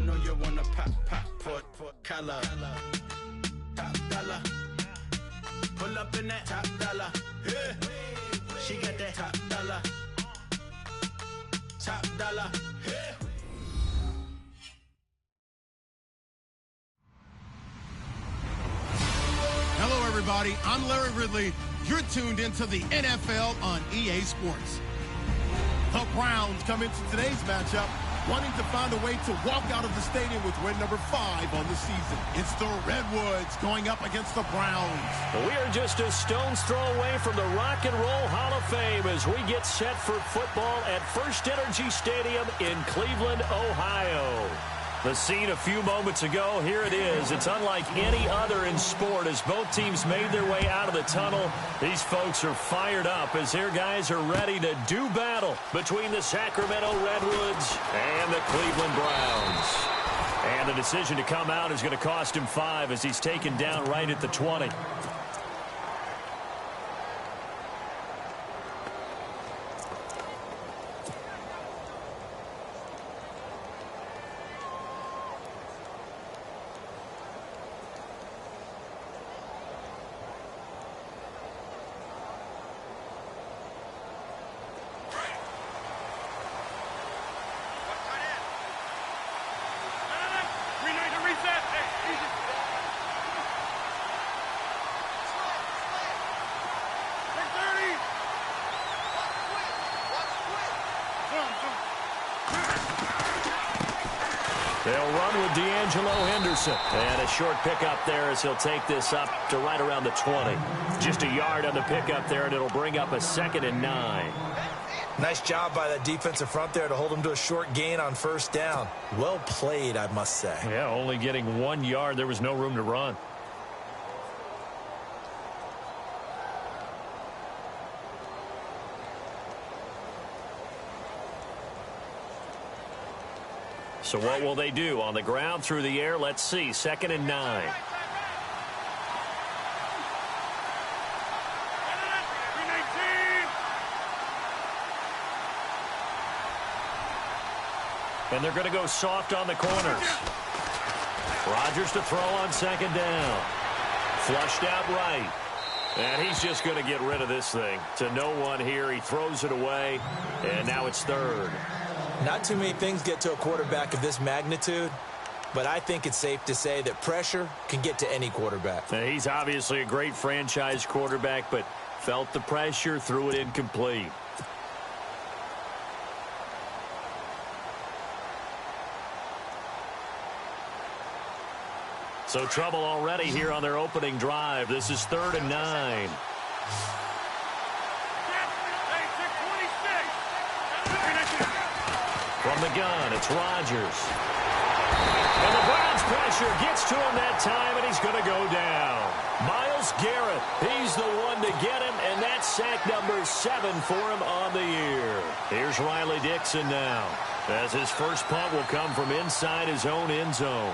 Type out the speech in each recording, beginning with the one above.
know you wanna pop put color. Top dollar. Pull up in that top dollar. Yeah. She got that top dollar. Top dollar. Yeah. Hello, everybody. I'm Larry Ridley. You're tuned into the NFL on EA Sports. The Browns come into today's matchup wanting to find a way to walk out of the stadium with win number 5 on the season. It's the Redwoods going up against the Browns. We are just a stone's throw away from the Rock and Roll Hall of Fame as we get set for football at First Energy Stadium in Cleveland, Ohio. The scene a few moments ago, here it is. It's unlike any other in sport as both teams made their way out of the tunnel. These folks are fired up as their guys are ready to do battle between the Sacramento Redwoods and the Cleveland Browns. And the decision to come out is going to cost him 5 as he's taken down right at the 20. They'll run with D'Angelo Henderson. And a short pickup there as he'll take this up to right around the 20. Just a yard on the pickup there, and it'll bring up a 2nd and 9. Nice job by that defensive front there to hold him to a short gain on first down. Well played, I must say. Yeah, only getting 1 yard. There was no room to run. So what will they do? On the ground, through the air, let's see. 2nd and 9. And they're going to go soft on the corners. Rodgers to throw on 2nd down. Flushed out right. And he's just going to get rid of this thing. To no one here. He throws it away. And now it's 3rd. Not too many things get to a quarterback of this magnitude, but I think it's safe to say that pressure can get to any quarterback. Now, he's obviously a great franchise quarterback, but felt the pressure, threw it incomplete. So trouble already here on their opening drive. This is 3rd and 9. From the gun, it's Rodgers. And the Browns pressure gets to him that time, and he's going to go down. Myles Garrett, he's the one to get him, and that's sack number 7 for him on the year. Here's Riley Dixon now, as his first punt will come from inside his own end zone.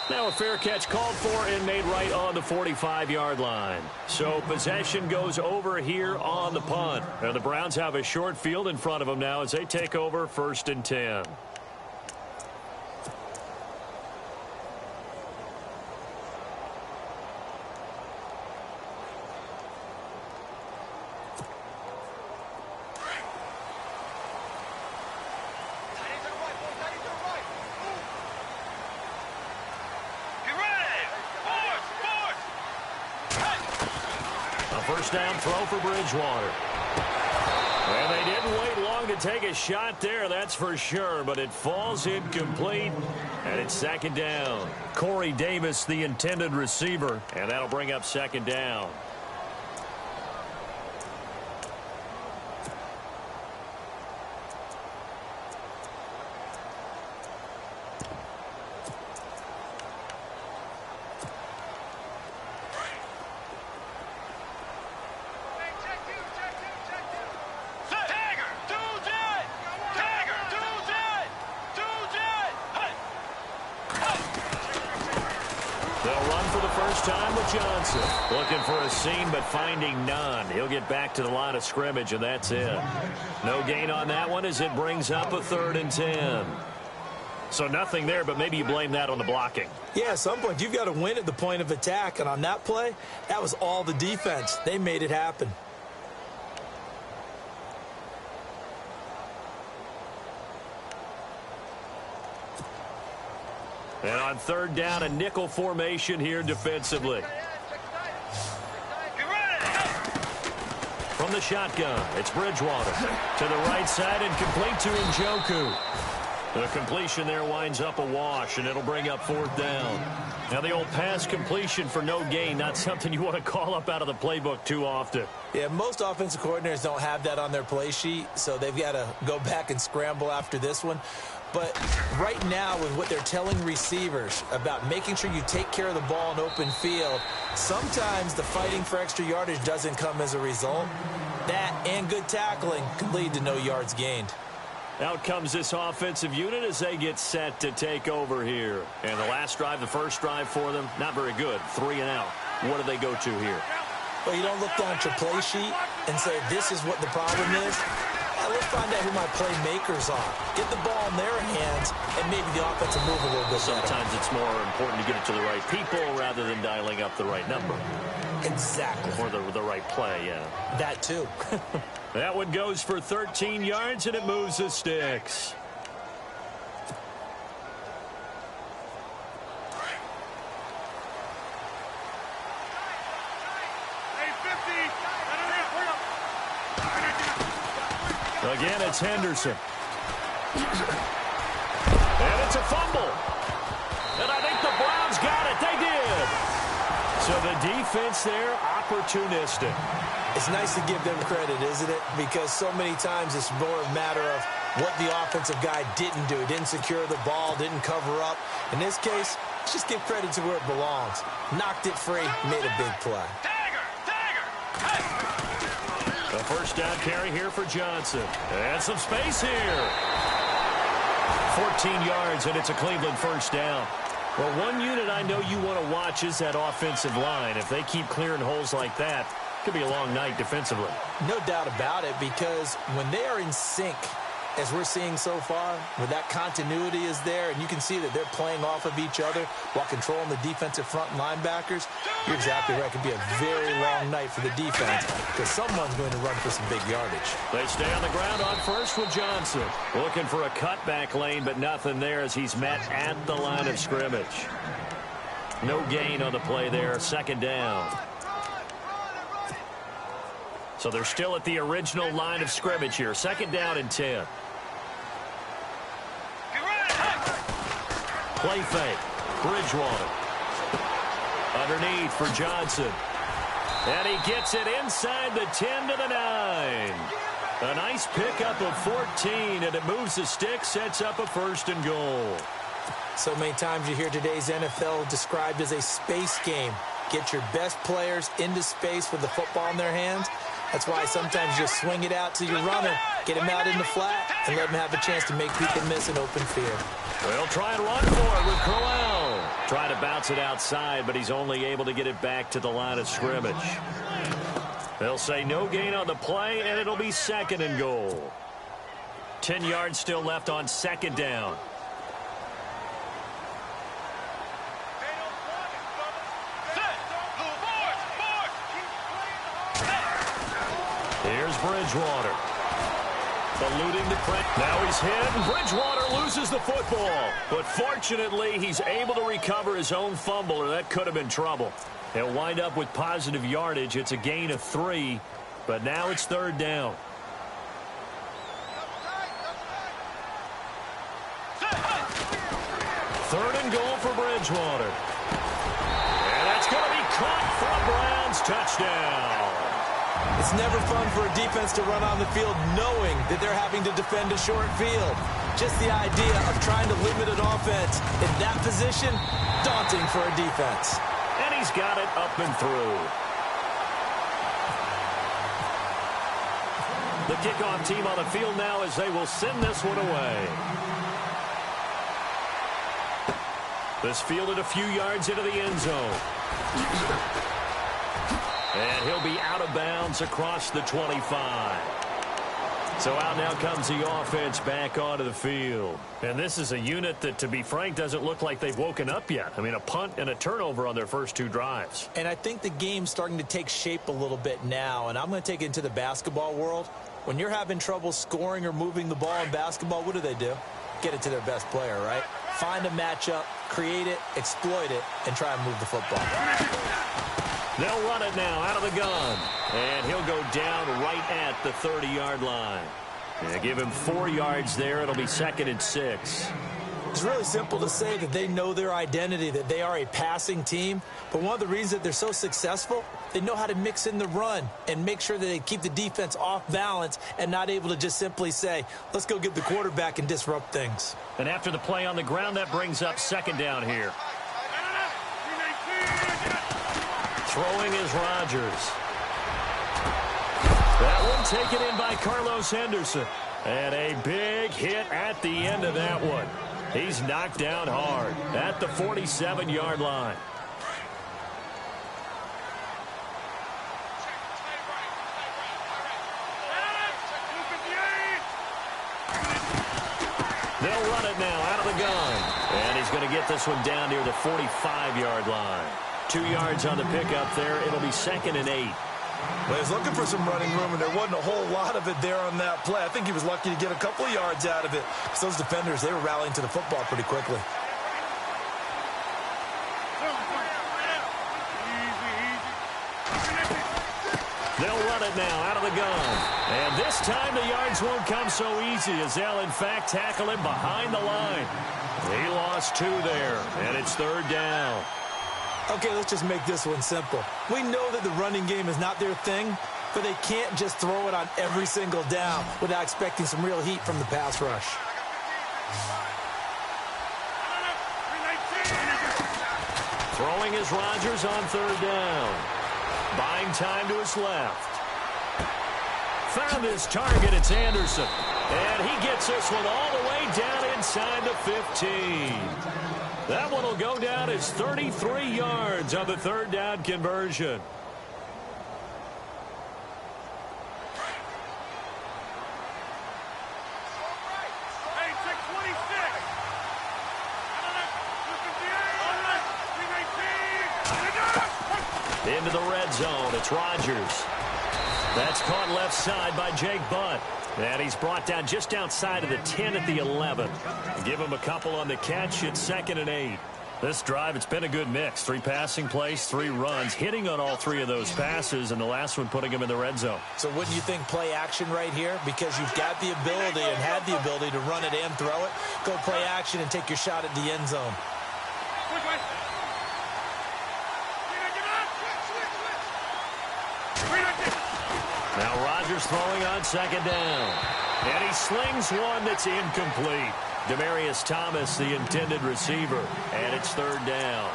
Now a fair catch called for and made right on the 45-yard line. So possession goes over here on the punt. And the Browns have a short field in front of them now as they take over 1st and 10. First down throw for Bridgewater. And they didn't wait long to take a shot there, that's for sure, but it falls incomplete, and it's 2nd down. Corey Davis, the intended receiver, and that'll bring up 2nd down. They'll run for the first time with Johnson. Looking for a seam, but finding none. He'll get back to the line of scrimmage, and that's it. No gain on that one as it brings up a 3rd and 10. So nothing there, but maybe you blame that on the blocking. Yeah, at some point, you've got to win at the point of attack. And on that play, that was all the defense. They made it happen. And on 3rd down, a nickel formation here defensively. From the shotgun, it's Bridgewater. To the right side and complete to Njoku. The completion there winds up a wash, and it'll bring up 4th down. Now, the old pass completion for no gain, not something you want to call up out of the playbook too often. Yeah, most offensive coordinators don't have that on their play sheet, so they've got to go back and scramble after this one. But right now, with what they're telling receivers about making sure you take care of the ball in open field, sometimes the fighting for extra yardage doesn't come as a result. That and good tackling can lead to no yards gained. Out comes this offensive unit as they get set to take over here. And the last drive, the first drive for them, not very good. 3 and out. What do they go to here? Well, you don't look down at your play sheet and say, this is what the problem is. Let's find out who my playmakers are. Get the ball in their hands, and maybe the offense will move a little bit better. Sometimes it's more important to get it to the right people rather than dialing up the right number. Exactly. Or the right play, yeah. That too. That one goes for 13 yards, and it moves the sticks. Again, it's Henderson. And it's a fumble. And I think the Browns got it. They did. So the defense there, opportunistic. It's nice to give them credit, isn't it? Because so many times it's more a matter of what the offensive guy didn't do. Didn't secure the ball, didn't cover up. In this case, let's just give credit to where it belongs. Knocked it free, made a big play. The first down carry here for Johnson. And some space here. 14 yards, and it's a Cleveland first down. Well, one unit I know you want to watch is that offensive line. If they keep clearing holes like that, it could be a long night defensively. No doubt about it, because when they are in sync, as we're seeing so far, where that continuity is there, and you can see that they're playing off of each other while controlling the defensive front linebackers, you're exactly right. It could be a very long night for the defense because someone's going to run for some big yardage. They stay on the ground on first with Johnson. Looking for a cutback lane, but nothing there as he's met at the line of scrimmage. No gain on the play there. 2nd down. So they're still at the original line of scrimmage here. 2nd down and 10. Play fake. Bridgewater. Underneath for Johnson. And he gets it inside the 10 to the 9. A nice pickup of 14, and it moves the stick, sets up a 1st and goal. So many times you hear today's NFL described as a space game. Get your best players into space with the football in their hands. That's why sometimes you just swing it out to your runner, get him out in the flat, and let him have a chance to make people miss an open field. They'll try and run for it with Crowell. Trying to bounce it outside, but he's only able to get it back to the line of scrimmage. They'll say no gain on the play, and it'll be 2nd and goal. 10 yards still left on 2nd down. Here's Bridgewater. Eluding the press. Now he's hit, and Bridgewater loses the football. But fortunately, he's able to recover his own fumble, or that could have been trouble. He'll wind up with positive yardage. It's a gain of 3, but now it's 3rd down. Third and goal for Bridgewater. And that's going to be caught for a Browns touchdown. It's never fun for a defense to run on the field knowing that they're having to defend a short field. Just the idea of trying to limit an offense in that position, daunting for a defense. And he's got it up and through. The kickoff team on the field now as they will send this one away. This fielded a few yards into the end zone. And he'll be out of bounds across the 25. So out now comes the offense back onto the field. And this is a unit that, to be frank, doesn't look like they've woken up yet. I mean, a punt and a turnover on their first 2 drives. And I think the game's starting to take shape a little bit now. And I'm going to take it into the basketball world. When you're having trouble scoring or moving the ball in basketball, what do? Get it to their best player, right? Find a matchup, create it, exploit it, and try and move the football. They'll run it now out of the gun. And he'll go down right at the 30-yard line. Yeah, give him 4 yards there. It'll be 2nd and 6. It's really simple to say that they know their identity, that they are a passing team. But one of the reasons that they're so successful, they know how to mix in the run and make sure that they keep the defense off balance and not able to just simply say, let's go get the quarterback and disrupt things. And after the play on the ground, that brings up 2nd down here. Throwing is Rodgers. That one taken in by Carlos Henderson. And a big hit at the end of that one. He's knocked down hard at the 47-yard line. They'll run it now out of the gun. And he's going to get this one down near the 45-yard line. 2 yards on the pickup there. It'll be 2nd and 8. Well, he was looking for some running room, and there wasn't a whole lot of it there on that play. I think he was lucky to get a couple of yards out of it. Because those defenders, they were rallying to the football pretty quickly. They'll run it now out of the gun. And this time the yards won't come so easy as they'll, in fact, tackle him behind the line. He lost 2 there, and it's 3rd down. Okay, let's just make this one simple. We know that the running game is not their thing, but they can't just throw it on every single down without expecting some real heat from the pass rush. Throwing is Rodgers on 3rd down. Buying time to his left. Found his target, it's Anderson. And he gets this one all the way down inside the 15. That one will go down as 33 yards on the 3rd down conversion. Into the red zone, it's Rodgers. That's caught left side by Jake Butt. And he's brought down just outside of the 10 at the 11. Give him a couple on the catch. It's 2nd and 8. This drive, it's been a good mix. 3 passing plays, 3 runs, hitting on all 3 of those passes, and the last one putting him in the red zone. So wouldn't you think play action right here? Because you've got the ability and had the ability to run it and throw it. Go play action and take your shot at the end zone. Now Rodgers throwing on 2nd down. And he slings one that's incomplete. Demaryius Thomas, the intended receiver. And it's 3rd down.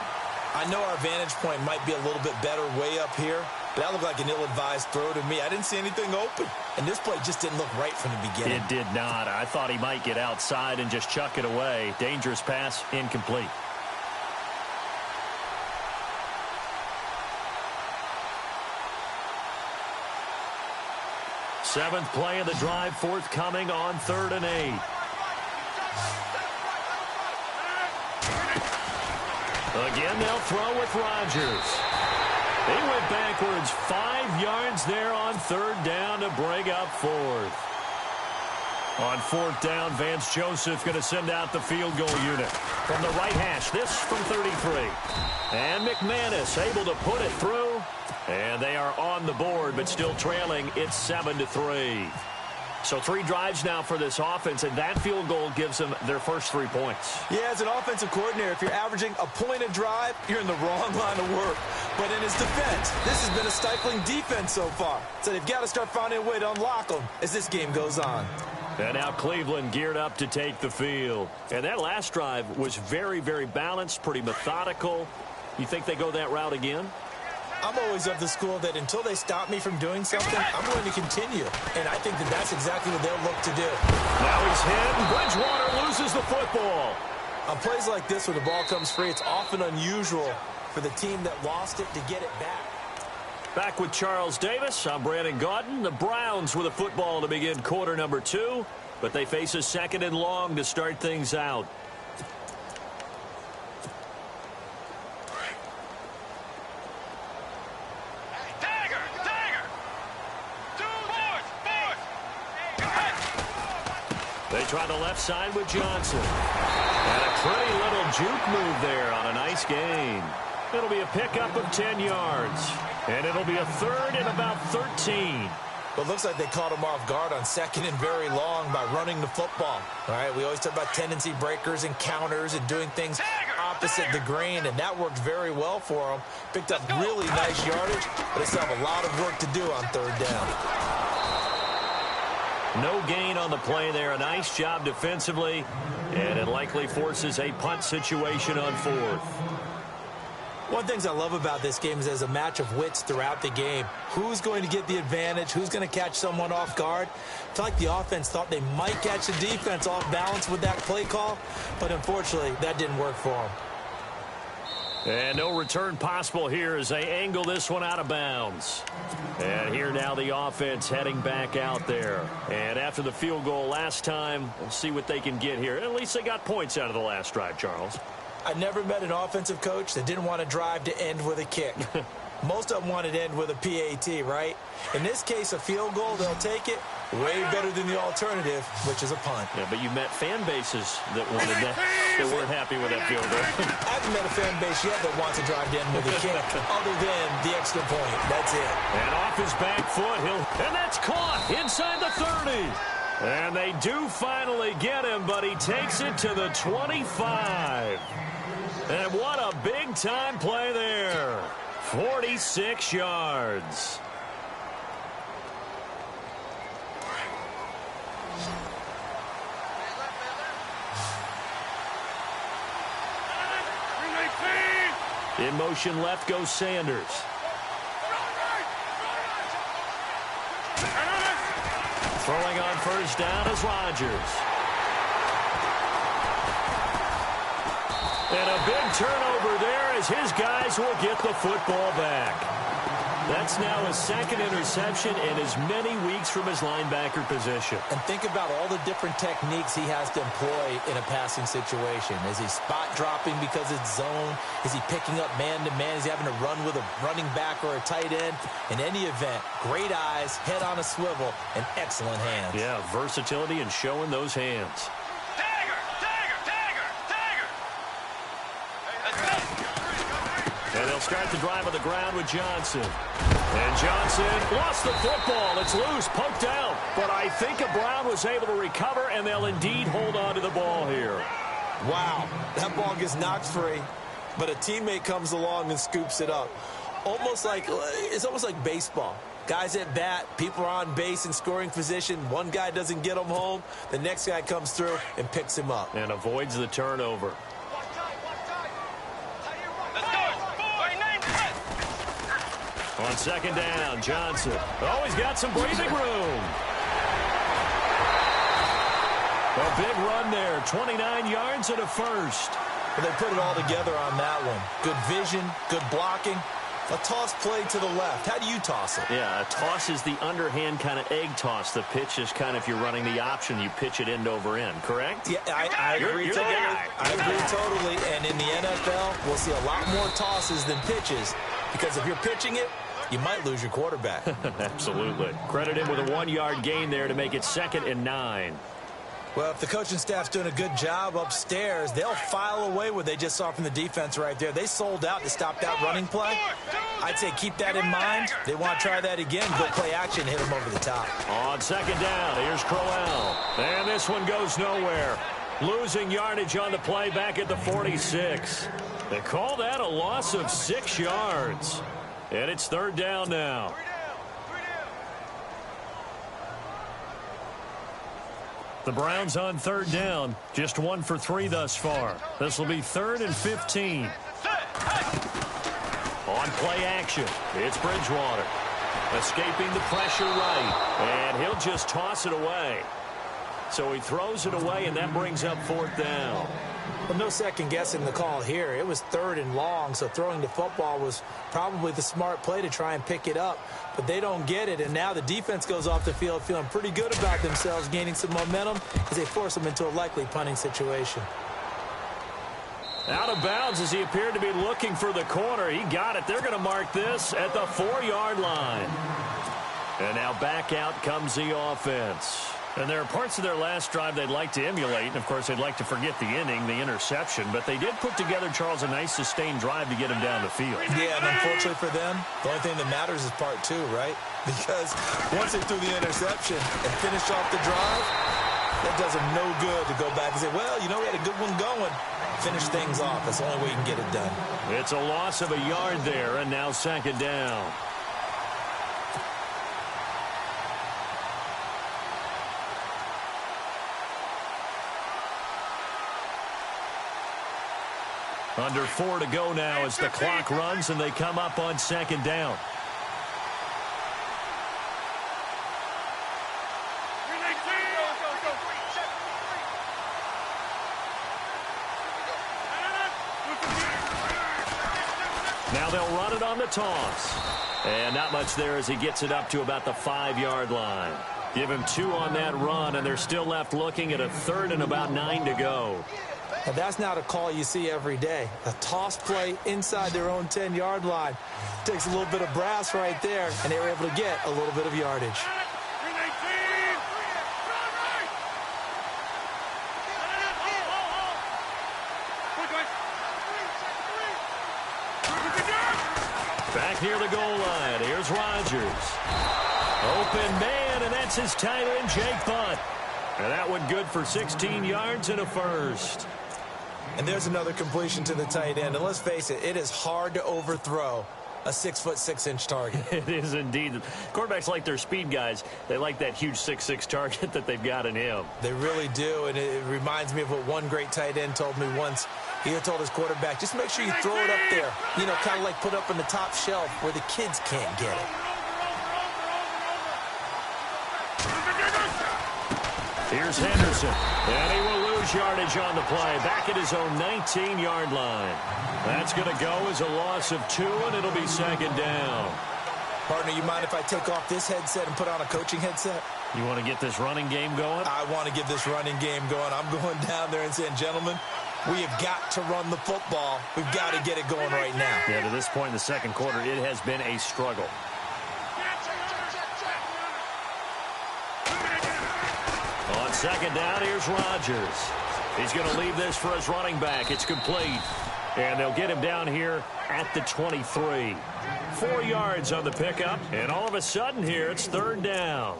I know our vantage point might be a little bit better way up here, but that looked like an ill-advised throw to me. I didn't see anything open. And this play just didn't look right from the beginning. It did not. I thought he might get outside and just chuck it away. Dangerous pass, incomplete. Seventh play of the drive forthcoming on 3rd and 8. Again, they'll throw with Rodgers. He went backwards 5 yards there on 3rd down to bring up 4th. On 4th down, Vance Joseph going to send out the field goal unit. From the right hash, this from 33. And McManus able to put it through. And they are on the board, but still trailing. It's 7-3. So 3 drives now for this offense, and that field goal gives them their first 3 points. Yeah, as an offensive coordinator, if you're averaging a point a drive, you're in the wrong line of work. But in his defense, this has been a stifling defense so far. So they've got to start finding a way to unlock them as this game goes on. And now Cleveland geared up to take the field. And that last drive was very, very balanced, pretty methodical. You think they go that route again? I'm always of the school that until they stop me from doing something, I'm going to continue. And I think that that's exactly what they'll look to do. Now he's hit, and Bridgewater loses the football. On plays like this where the ball comes free, it's often unusual for the team that lost it to get it back. Back with Charles Davis. I'm Brandon Gaudin. The Browns with a football to begin quarter number 2, but they face a 2nd and long to start things out. They try the left side with Johnson. And a pretty little juke move there on a nice gain. It'll be a pickup of 10 yards. And it'll be a 3rd and about 13. But it looks like they caught him off guard on 2nd and very long by running the football. All right, we always talk about tendency breakers and counters and doing things opposite the grain, and that worked very well for him. Picked up really nice yardage, but they still have a lot of work to do on 3rd down. No gain on the play there. A nice job defensively, and it likely forces a punt situation on 4th. One of the things I love about this game is there's a match of wits throughout the game. Who's going to get the advantage? Who's going to catch someone off guard? I feel like the offense thought they might catch the defense off balance with that play call, but unfortunately, that didn't work for them. And no return possible here as they angle this one out of bounds. And here now the offense heading back out there. And after the field goal last time, we'll see what they can get here. At least they got points out of the last drive, Charles. I never met an offensive coach that didn't want to drive to end with a kick. Most of them wanted to end with a PAT, right? In this case, a field goal, they'll take it. Way better than the alternative, which is a punt. Yeah, but you met fan bases that wanted that, that weren't happy with that field goal. I haven't met a fan base yet that wants to drive to end with a kick, other than the extra point. That's it. And off his back foot, and that's caught inside the 30. And they do finally get him, but he takes it to the 25. And what a big-time play there. 46 yards. In motion left goes Sanders. Throwing on 1st down is Rodgers. And a big turnover there as his guys will get the football back. That's now his 2nd interception in as many weeks from his linebacker position. And think about all the different techniques he has to employ in a passing situation. Is he spot dropping because it's zone? Is he picking up man-to-man? Is he having to run with a running back or a tight end? In any event, great eyes, head on a swivel, and excellent hands. Yeah, versatility and showing those hands. And they'll start the drive on the ground with Johnson. And Johnson lost the football. It's loose, poked out. But I think Brown was able to recover, and they'll indeed hold on to the ball here. Wow, that ball gets knocked free, but a teammate comes along and scoops it up. It's almost like baseball. Guys at bat, people are on base in scoring position. One guy doesn't get him home. The next guy comes through and picks him up. And avoids the turnover. On 2nd down, Johnson. Oh, he's got some breathing room. A big run there, 29 yards and a 1st. Well, they put it all together on that one. Good vision, good blocking. A toss play to the left. How do you toss it? Yeah, a toss is the underhand kind of egg toss. The pitch is kind of, if you're running the option, you pitch it end over end, correct? Yeah, I agree you're totally. The guy. I agree totally. And in the NFL, we'll see a lot more tosses than pitches, because if you're pitching it, you might lose your quarterback. Absolutely. Credit him with a 1-yard gain there to make it 2nd and 9. Well, if the coaching staff's doing a good job upstairs, they'll file away what they just saw from the defense right there. They sold out to stop that running play. I'd say keep that in mind. They want to try that again. Go play action, hit them over the top. On 2nd down, here's Crowell. And this one goes nowhere. Losing yardage on the play back at the 46. They call that a loss of 6 yards. And it's 3rd down now. The Browns on 3rd down. Just 1 for 3 thus far. This will be 3rd and 15. On play action, it's Bridgewater. Escaping the pressure right. And he'll just toss it away. So he throws it away, and that brings up 4th down. Well, no second guessing the call here. It was 3rd and long, so throwing the football was probably the smart play to try and pick it up. But they don't get it, and now the defense goes off the field feeling pretty good about themselves, gaining some momentum as they force them into a likely punting situation. Out of bounds as he appeared to be looking for the corner. He got it. They're going to mark this at the 4-yard line. And now back out comes the offense. And there are parts of their last drive they'd like to emulate. And, of course, they'd like to forget the inning, the interception. But they did put together, Charles, a nice sustained drive to get him down the field. Yeah, and unfortunately for them, the only thing that matters is part 2, right? Because once they threw the interception and finished off the drive, that does them no good to go back and say, well, you know, we had a good one going. Finish things off. That's the only way you can get it done. It's a loss of a yard there, and now 2nd down. Under 4 to go now as the clock runs and they come up on 2nd down. Now they'll run it on the toss. And not much there as he gets it up to about the 5-yard line. Give him 2 on that run, and they're still left looking at a 3rd and about 9 to go. Now, that's not a call you see every day. A toss play inside their own 10-yard line. Takes a little bit of brass right there, and they were able to get a little bit of yardage. Back near the goal line. Here's Rodgers. Open man, and that's his tight end, Jake Butt. And that one good for 16 yards and a first. And there's another completion to the tight end. And let's face it, it is hard to overthrow a 6'6" target. It is indeed. Quarterbacks like their speed guys. They like that huge 6'6" target that they've got in him. They really do, and it reminds me of what one great tight end told me once. He had told his quarterback, just make sure you throw it up there. You know, kind of like put up on the top shelf where the kids can't get it. Here's Henderson, and he will lose yardage on the play. Back at his own 19-yard line. That's going to go as a loss of 2, and it'll be 2nd down. Partner, you mind if I take off this headset and put on a coaching headset? You want to get this running game going? I want to get this running game going. I'm going down there and saying, gentlemen, we have got to run the football. We've got to get it going right now. Yeah, to this point in the second quarter, it has been a struggle. On 2nd down, here's Rodgers. He's going to leave this for his running back. It's complete. And they'll get him down here at the 23. 4 yards on the pickup. And all of a sudden here, it's 3rd down.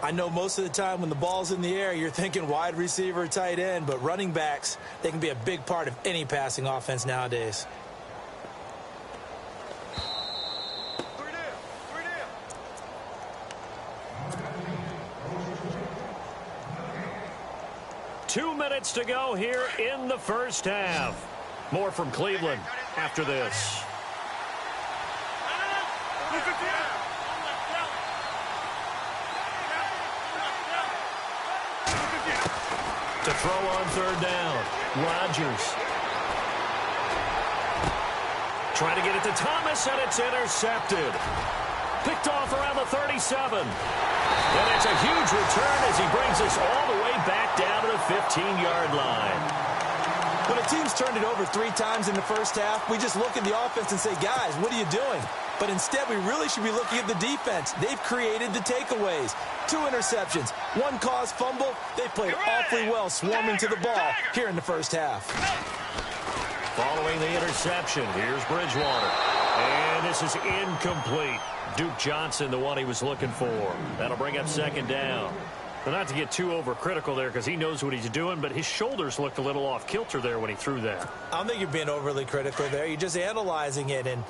I know most of the time when the ball's in the air, you're thinking wide receiver, tight end. But running backs, they can be a big part of any passing offense nowadays. 2 minutes to go here in the first half. More from Cleveland after this. To throw on 3rd down, Rodgers. Trying to get it to Thomas, and it's intercepted. Picked off around the 37. And it's a huge return as he brings us all the way back down to the 15-yard line. When a team's turned it over 3 times in the first half, we just look at the offense and say, guys, what are you doing? But instead, we really should be looking at the defense. They've created the takeaways. 2 interceptions, 1 caused fumble. They played awfully well swarming to the ball here in the first half. Following the interception, here's Bridgewater. And this is incomplete. Duke Johnson, the one he was looking for. That'll bring up 2nd down. But not to get too overcritical there because he knows what he's doing, but his shoulders looked a little off kilter there when he threw that. I don't think you're being overly critical there. You're just analyzing it, and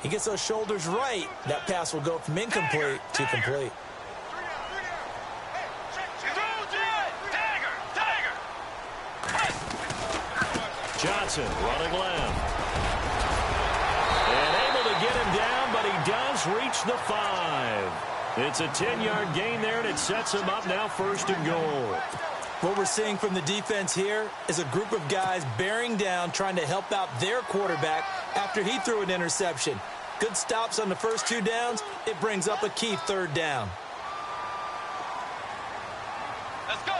he gets those shoulders right. That pass will go from incomplete to complete. Johnson running left. And able to get him down, but he does reach the 5. It's a 10-yard gain there, and it sets him up now 1st and goal. What we're seeing from the defense here is a group of guys bearing down, trying to help out their quarterback after he threw an interception. Good stops on the first 2 downs. It brings up a key 3rd down. Let's go.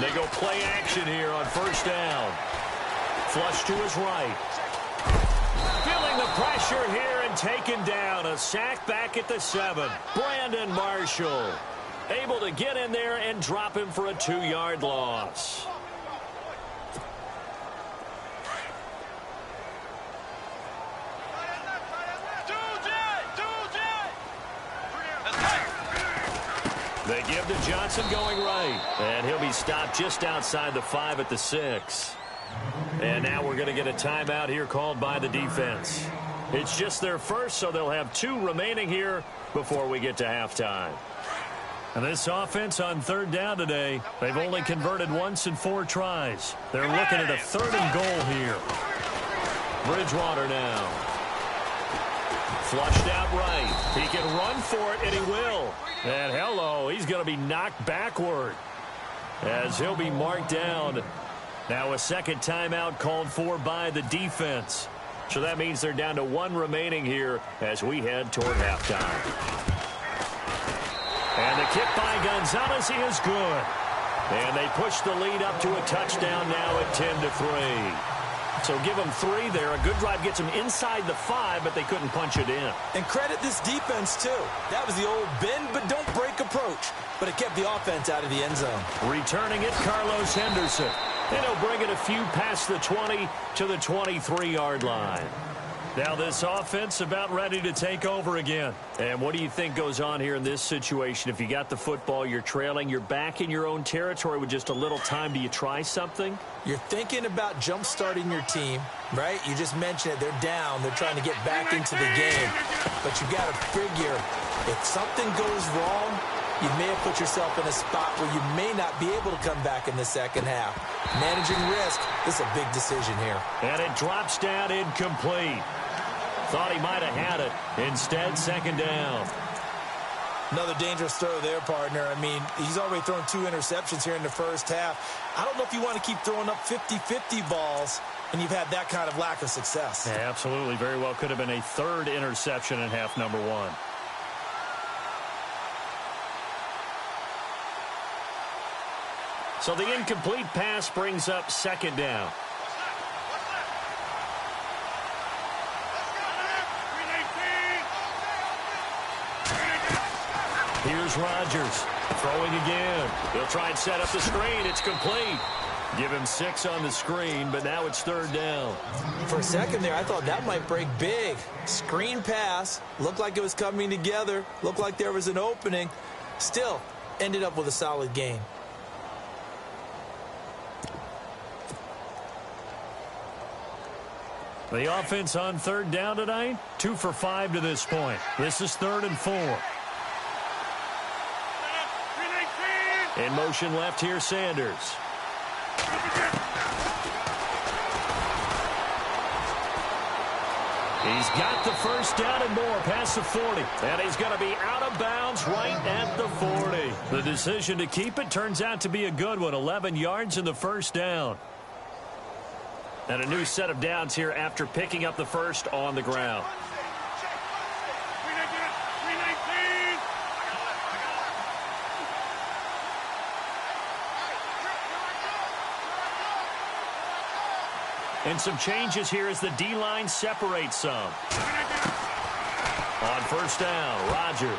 They go play action here on 1st down. Flush to his right. Feeling the pressure here and taken down. A sack back at the 7. Brandon Marshall able to get in there and drop him for a 2-yard loss. They give to Johnson going right. And he'll be stopped just outside the 5 at the 6. And now we're going to get a timeout here called by the defense. It's just their first, so they'll have 2 remaining here before we get to halftime. And this offense on 3rd down today, they've only converted once in 4 tries. They're looking at a 3rd and goal here. Bridgewater now. Flushed out right. He can run for it, and he will. And hello, he's going to be knocked backward as he'll be marked down. Now a second timeout called for by the defense. So that means they're down to 1 remaining here as we head toward halftime. And the kick by Gonzalez is good. And they push the lead up to a touchdown now at 10-3. So give them 3 there. A good drive gets them inside the 5, but they couldn't punch it in. And credit this defense, too. That was the old bend but don't break approach. But it kept the offense out of the end zone. Returning it, Carlos Henderson. And he'll bring it a few past the 20 to the 23-yard line. Now this offense about ready to take over again. And what do you think goes on here in this situation? If you got the football, you're trailing, you're back in your own territory with just a little time. Do you try something? You're thinking about jump-starting your team, right? You just mentioned it. They're down. They're trying to get back into the game. But you got to figure if something goes wrong, you may have put yourself in a spot where you may not be able to come back in the second half. Managing risk, this is a big decision here. And it drops down incomplete. Thought he might have had it. Instead, 2nd down. Another dangerous throw there, partner. I mean, he's already thrown 2 interceptions here in the first half. I don't know if you want to keep throwing up 50-50 balls and you've had that kind of lack of success. Yeah, absolutely. Very well could have been a 3rd interception in half number 1. So the incomplete pass brings up 2nd down. Here's Rodgers throwing again. He'll try and set up the screen. It's complete. Give him 6 on the screen, but now it's 3rd down. For a second there, I thought that might break big. Screen pass. Looked like it was coming together. Looked like there was an opening. Still, ended up with a solid gain. The offense on 3rd down tonight, 2 for 5 to this point. This is 3rd and 4. In motion left here, Sanders. He's got the 1st down and more past the 40. And he's going to be out of bounds right at the 40. The decision to keep it turns out to be a good one. 11 yards in the 1st down. And a new set of downs here after picking up the 1st on the ground. And some changes here as the D-line separates some. On 1st down, Rodgers.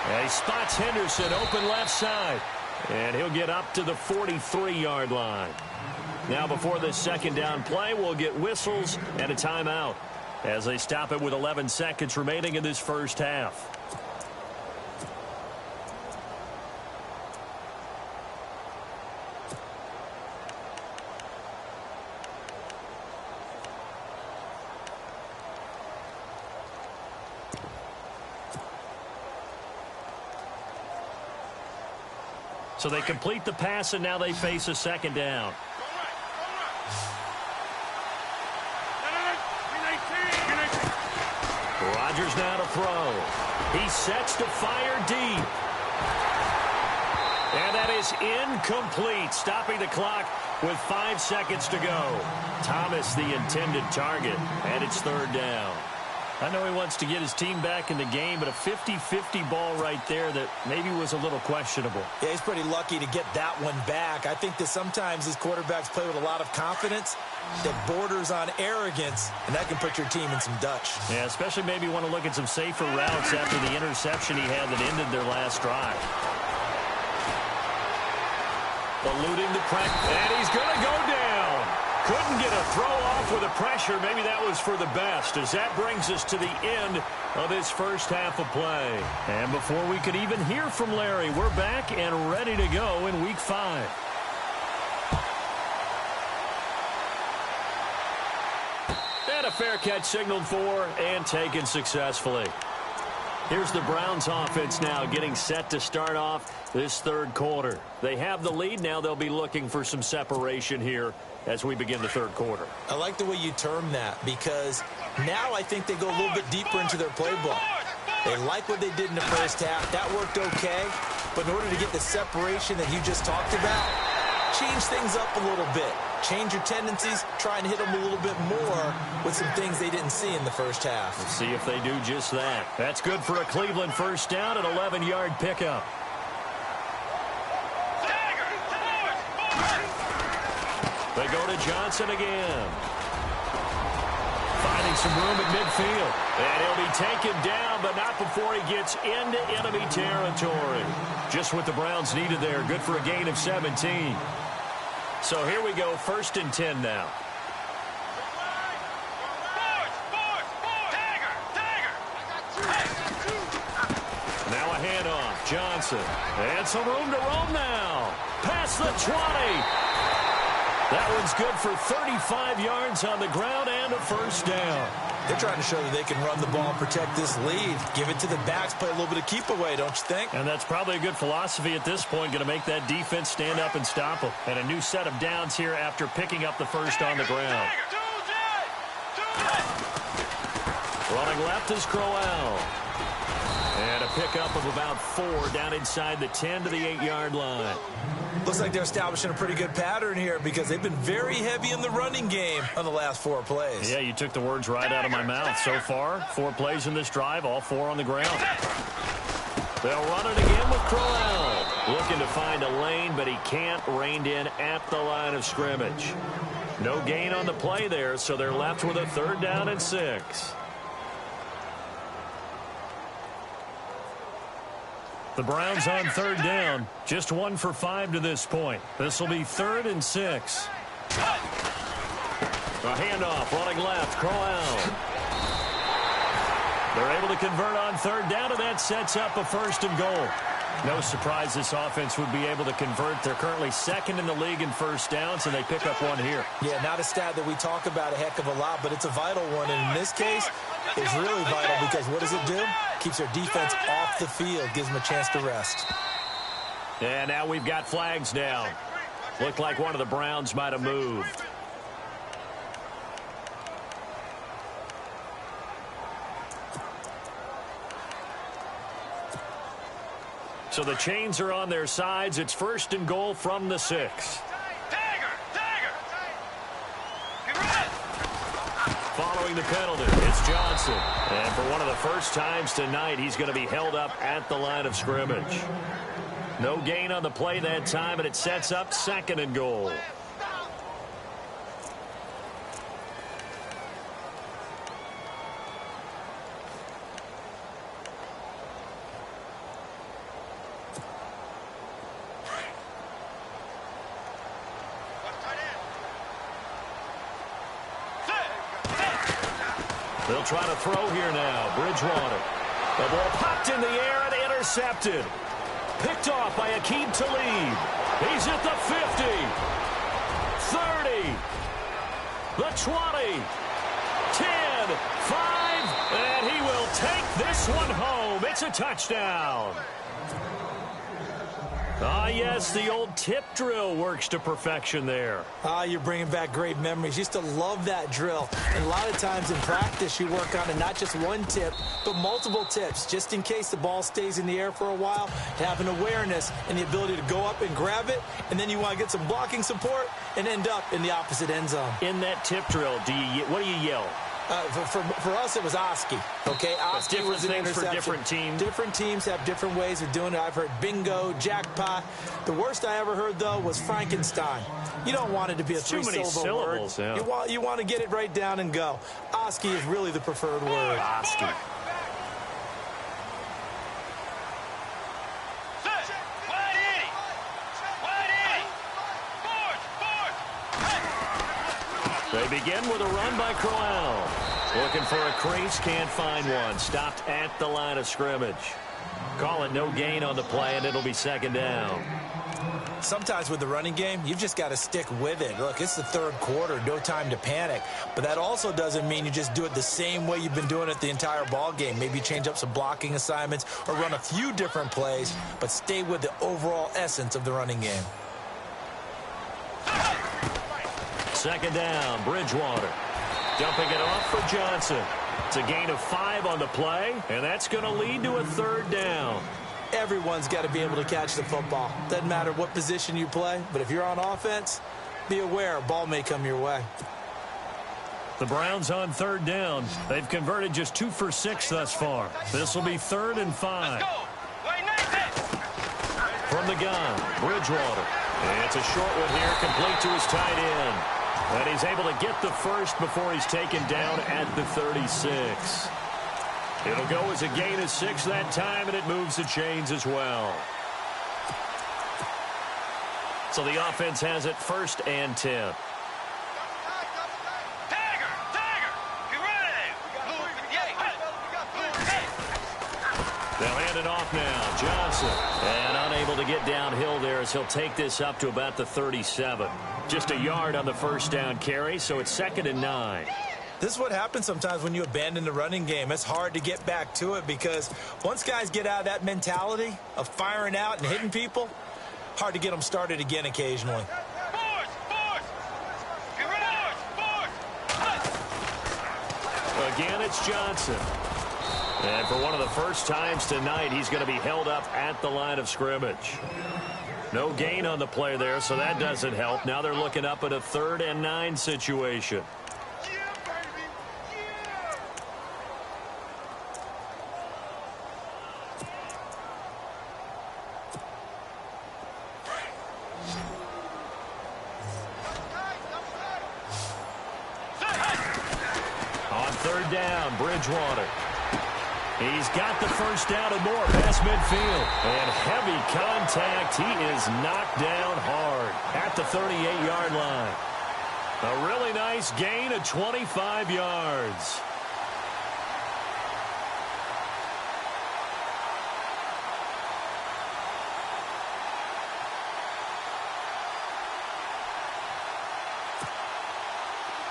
And he spots Henderson open left side. And he'll get up to the 43-yard line. Now before this 2nd down play, we'll get whistles and a timeout as they stop it with 11 seconds remaining in this first half. So they complete the pass, and now they face a 2nd down. Rodgers now to throw. He sets to fire deep. And that is incomplete, stopping the clock with 5 seconds to go. Thomas, the intended target, and it's third down. I know he wants to get his team back in the game, but a 50-50 ball right there that maybe was a little questionable. Yeah, he's pretty lucky to get that one back. I think that sometimes these quarterbacks play with a lot of confidence that borders on arrogance, and that can put your team in some Dutch. Yeah, especially maybe want to look at some safer routes after the interception he had that ended their last drive. Eluding the pressure, and he's going to go down. Couldn't get a throw off with the pressure. Maybe that was for the best, as that brings us to the end of this first half of play. And before we could even hear from Larry, we're back and ready to go in Week 5. And a fair catch signaled for and taken successfully. Here's the Browns offense now getting set to start off this third quarter. They have the lead. Now they'll be looking for some separation here as we begin the third quarter. I like the way you term that, because now I think they go a little bit deeper into their playbook. They like what they did in the first half. That worked okay. But in order to get the separation that you just talked about, change things up a little bit. Change your tendencies, try and hit them a little bit more with some things they didn't see in the first half. Let's see if they do just that. That's good for a Cleveland first down, an 11-yard pickup. They go to Johnson again. Finding some room at midfield. And he'll be taken down, but not before he gets into enemy territory. Just what the Browns needed there. Good for a gain of 17. So here we go, 1st and 10 now. Now a handoff. Johnson. And some room to roam now. Past the 20. That one's good for 35 yards on the ground and a first down. They're trying to show that they can run the ball and protect this lead. Give it to the backs, play a little bit of keep away, don't you think? And that's probably a good philosophy at this point, going to make that defense stand up and stop them. And a new set of downs here after picking up the first on the ground. Running left is Crowell. And a pickup of about 4 down inside the 10 to the 8-yard line. Looks like they're establishing a pretty good pattern here, because they've been very heavy in the running game on the last 4 plays. Yeah, you took the words right out of my mouth. So far, 4 plays in this drive, all 4 on the ground. They'll run it again with Crowell. Looking to find a lane, but he can't. Reined in at the line of scrimmage. No gain on the play there, so they're left with a 3rd down and 6. The Browns on 3rd down, just 1 for 5 to this point. This will be 3rd and 6. A handoff, running left, Crowell. They're able to convert on 3rd down, and that sets up a 1st and goal. No surprise this offense would be able to convert. They're currently 2nd in the league in first downs, and they pick up 1 here. Yeah, not a stat that we talk about a heck of a lot, but it's a vital one. And in this case, it's really vital, because what does it do? Keeps their defense off the field, gives them a chance to rest. And now we've got flags down. Looked like one of the Browns might have moved. So the chains are on their sides. It's 1st and goal from the 6. Following the penalty, it's Johnson. And for one of the first times tonight, he's going to be held up at the line of scrimmage. No gain on the play that time, and it sets up 2nd and goal. They'll try to throw here now. Bridgewater. The ball popped in the air and intercepted. Picked off by Aqib Talib. He's at the 50. 30. The 20. 10. 5. And he will take this one home. It's a touchdown. Ah, yes, the old tip drill works to perfection there. Ah, you're bringing back great memories. Used to love that drill. And a lot of times in practice, you work on it, not just one tip, but multiple tips, just in case the ball stays in the air for a while, to have an awareness and the ability to go up and grab it, and then you want to get some blocking support and end up in the opposite end zone. In that tip drill, what do you yell? For us, it was Oski. Okay, Oski was an interception. For different teams. Different teams have different ways of doing it. I've heard bingo, jackpot. The worst I ever heard, though, was Frankenstein. You don't want it to be a three-syllable word. Yeah. You want to get it right down and go. Oski is really the preferred word. Oski. They begin with a run by Crowell. Looking for a crease, can't find one. Stopped at the line of scrimmage. Call it no gain on the play, and it'll be second down. Sometimes with the running game, you've just got to stick with it. Look, it's the third quarter, no time to panic. But that also doesn't mean you just do it the same way you've been doing it the entire ball game. Maybe change up some blocking assignments or run a few different plays, but stay with the overall essence of the running game. Second down, Bridgewater. Dumping it off for Johnson. It's a gain of 5 on the play, and that's going to lead to a third down. Everyone's got to be able to catch the football. Doesn't matter what position you play, but if you're on offense, be aware a ball may come your way. The Browns on third down. They've converted just 2 for 6 thus far. This will be 3rd and 5. From the gun, Bridgewater. It's a short one here, complete to his tight end. And he's able to get the first before he's taken down at the 36. It'll go as a gain of 6 that time, and it moves the chains as well. So the offense has it 1st and 10. They'll hand it off now. Johnson. And unable to get downhill there as he'll take this up to about the 37. Just a yard on the first down carry, so it's 2nd and 9. This is what happens sometimes when you abandon the running game. It's hard to get back to it because once guys get out of that mentality of firing out and hitting people, hard to get them started again occasionally. Again, it's Johnson. And for one of the first times tonight, he's going to be held up at the line of scrimmage. No gain on the play there, so that doesn't help. Now they're looking up at a 3rd and 9 situation. On 3rd down, Bridgewater. He's got the first down and more past midfield. And heavy contact. He is knocked down hard at the 38-yard line. A really nice gain of 25 yards.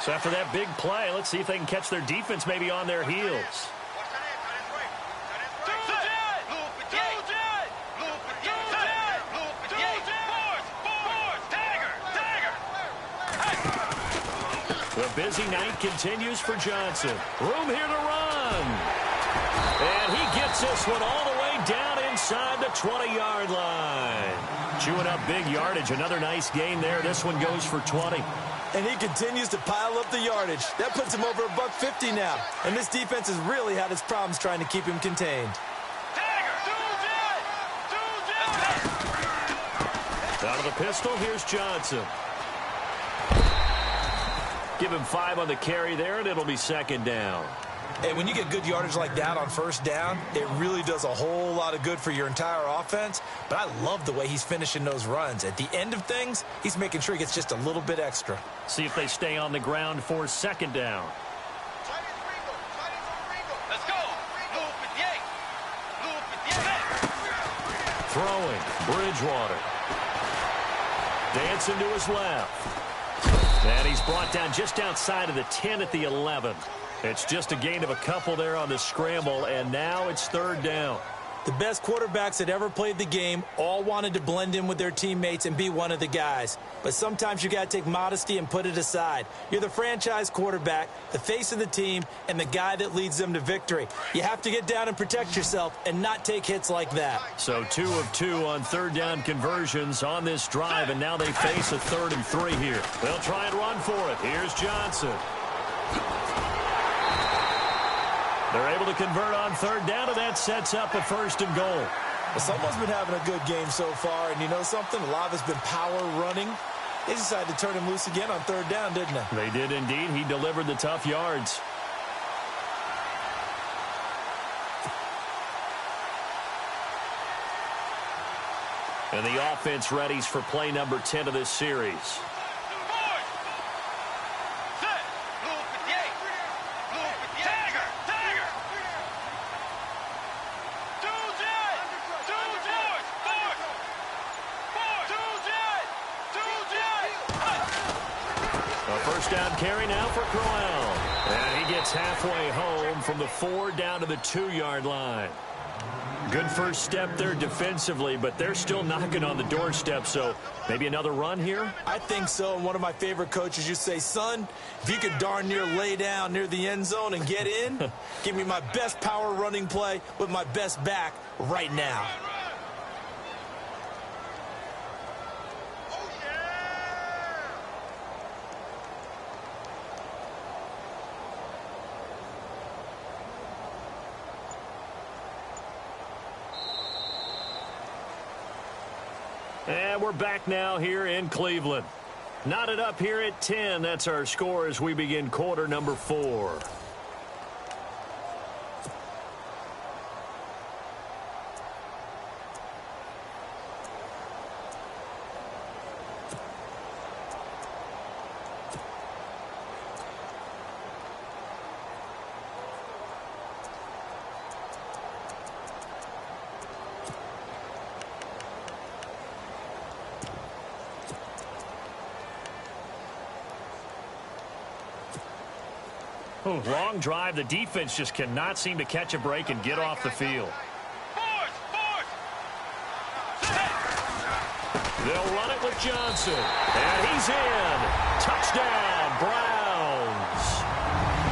So after that big play, let's see if they can catch their defense maybe on their heels. The busy night continues for Johnson. Room here to run. And he gets this one all the way down inside the 20-yard line. Chewing up big yardage. Another nice gain there. This one goes for 20. And he continues to pile up the yardage. That puts him over $150 now. And this defense has really had its problems trying to keep him contained. Out of the pistol, here's Johnson. Give him 5 on the carry there, and it'll be 2nd down. And when you get good yardage like that on first down, it really does a whole lot of good for your entire offense. But I love the way he's finishing those runs. At the end of things, he's making sure he gets just a little bit extra. See if they stay on the ground for 2nd down. Let's go. Throwing, Bridgewater. Dancing to his left. And he's brought down just outside of the 10 at the 11. It's just a gain of a couple there on the scramble, and now it's 3rd down. The best quarterbacks that ever played the game all wanted to blend in with their teammates and be one of the guys. But sometimes you got to take modesty and put it aside. You're the franchise quarterback, the face of the team, and the guy that leads them to victory. You have to get down and protect yourself and not take hits like that. So 2 of 2 on third down conversions on this drive, and now they face a 3rd and 3 here. They'll try and run for it. Here's Johnson. They're able to convert on third down, and that sets up a 1st and goal. Well, someone's been having a good game so far, and you know something? A lot of it's been power running. They decided to turn him loose again on third down, didn't they? They did indeed. He delivered the tough yards. And the offense readies for play number 10 of this series. Down carry now for Crowell. And he gets halfway home from the 4 down to the 2-yard line. Good first step there defensively, but they're still knocking on the doorstep, so maybe another run here? I think so. And one of my favorite coaches used to say, son, if you could darn near lay down near the end zone and get in, give me my best power running play with my best back right now. And we're back now here in Cleveland. Knotted up here at 10. That's our score as we begin quarter number 4. Long drive. The defense just cannot seem to catch a break and get off the field. They'll run it with Johnson. And he's in. Touchdown, Browns.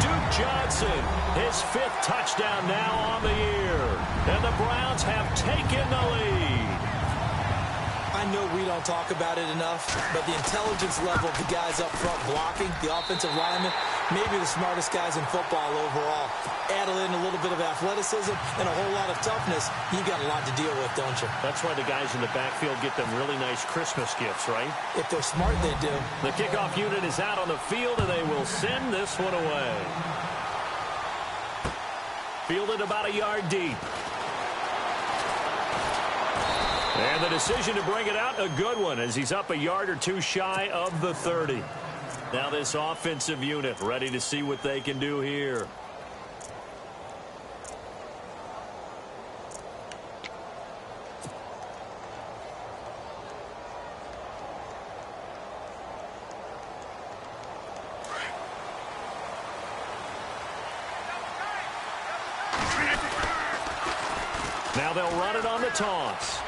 Duke Johnson, his 5th touchdown now on the year. And the Browns have taken the lead. I know we don't talk about it enough, but the intelligence level of the guys up front blocking, the offensive linemen, maybe the smartest guys in football overall. Add in a little bit of athleticism and a whole lot of toughness, you got a lot to deal with, don't you? That's why the guys in the backfield get them really nice Christmas gifts, right? If they're smart, they do. The kickoff unit is out on the field, and they will send this one away. Fielded about a yard deep. And the decision to bring it out, a good one, as he's up a yard or 2 shy of the 30. Now this offensive unit ready to see what they can do here. Now they'll run it on the toss.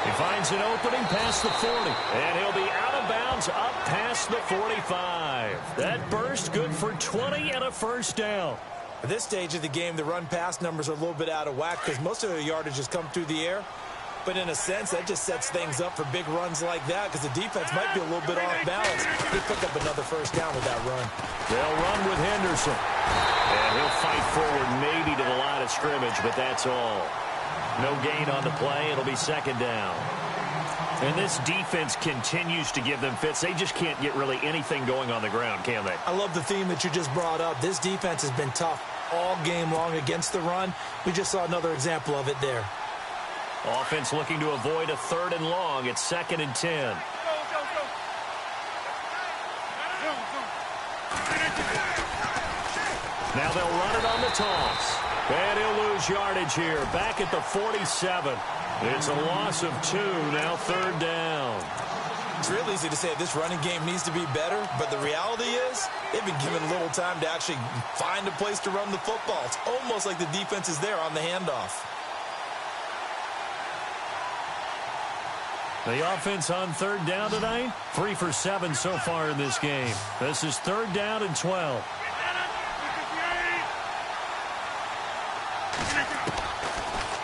He finds an opening past the 40, and he'll be out of bounds up past the 45. That burst good for 20 and a 1st down. At this stage of the game, the run-pass numbers are a little bit out of whack because most of the yardage has come through the air. But in a sense, that just sets things up for big runs like that because the defense might be a little bit off balance. He picked up another 1st down with that run. They'll run with Henderson. And he'll fight forward maybe to the line of scrimmage, but that's all. No gain on the play. It'll be 2nd down. And this defense continues to give them fits. They just can't get really anything going on the ground, can they? I love the theme that you just brought up. This defense has been tough all game long against the run. We just saw another example of it there. Offense looking to avoid a 3rd and long. It's 2nd and 10. Now they'll run it on the toss. And he'll lose yardage here. Back at the 47. It's a loss of 2. Now 3rd down. It's real easy to say this running game needs to be better, but the reality is they've been given little time to actually find a place to run the football. It's almost like the defense is there on the handoff. The offense on third down tonight, 3 for 7 so far in this game. This is third down and 12.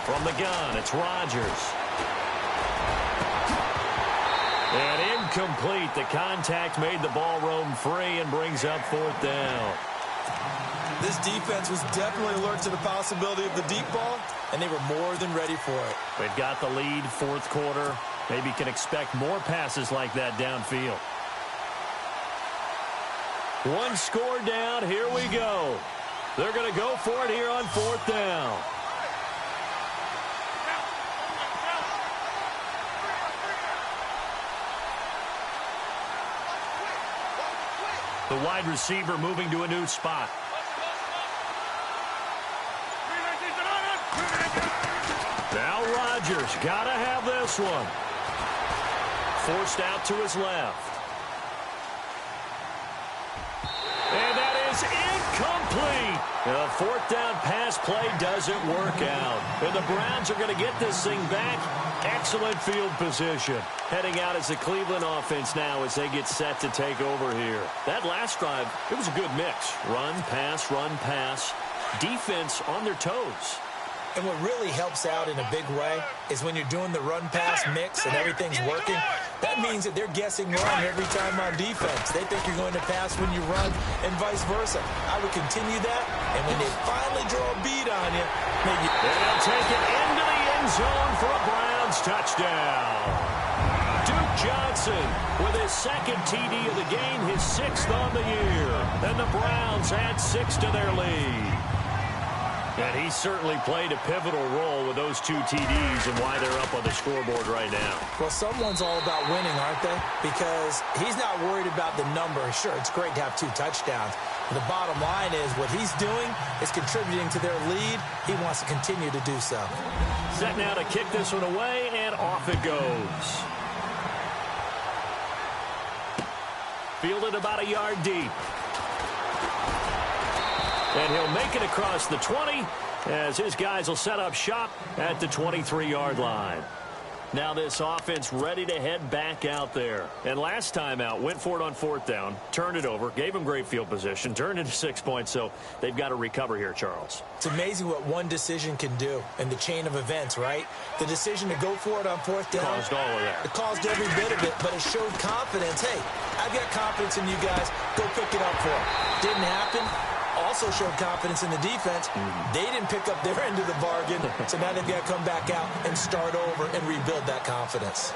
From the gun, it's Rodgers. And incomplete. The contact made the ball roam free and brings up fourth down. This defense was definitely alert to the possibility of the deep ball, and they were more than ready for it. They've got the lead, fourth quarter. Maybe can expect more passes like that downfield. One score down. Here we go. They're going to go for it here on fourth down. The wide receiver moving to a new spot. Now Rodgers got to have this one. Forced out to his left. And that is incomplete. The fourth down pass play doesn't work out. And the Browns are going to get this thing back. Excellent field position. Heading out as the Cleveland offense now as they get set to take over here. That last drive, it was a good mix. Run, pass. Defense on their toes. And what really helps out in a big way is when you're doing the run-pass mix and everything's working, that means that they're guessing wrong every time on defense. They think you're going to pass when you run and vice versa. I would continue that, and when they finally draw a bead on you, maybe they'll take it into the end zone for a Browns touchdown. Duke Johnson with his second TD of the game, his 6th on the year. And the Browns add 6 to their lead. And he certainly played a pivotal role with those 2 TDs and why they're up on the scoreboard right now. Well, someone's all about winning, aren't they? Because he's not worried about the number. Sure, it's great to have 2 touchdowns. But the bottom line is what he's doing is contributing to their lead. He wants to continue to do so. Set now to kick this one away, and off it goes. Fielded about a yard deep. And he'll make it across the 20 as his guys will set up shop at the 23-yard line. Now this offense ready to head back out there. And last time out, went for it on fourth down, turned it over, gave them great field position, turned into 6 points, so they've got to recover here, Charles. It's amazing what one decision can do in the chain of events, right? The decision to go for it on fourth down. Caused all of that. It caused every bit of it, but it showed confidence. Hey, I've got confidence in you guys. Go pick it up for them. Didn't happen. Also showed confidence in the defense. They didn't pick up their end of the bargain, so now they've got to come back out and start over and rebuild that confidence.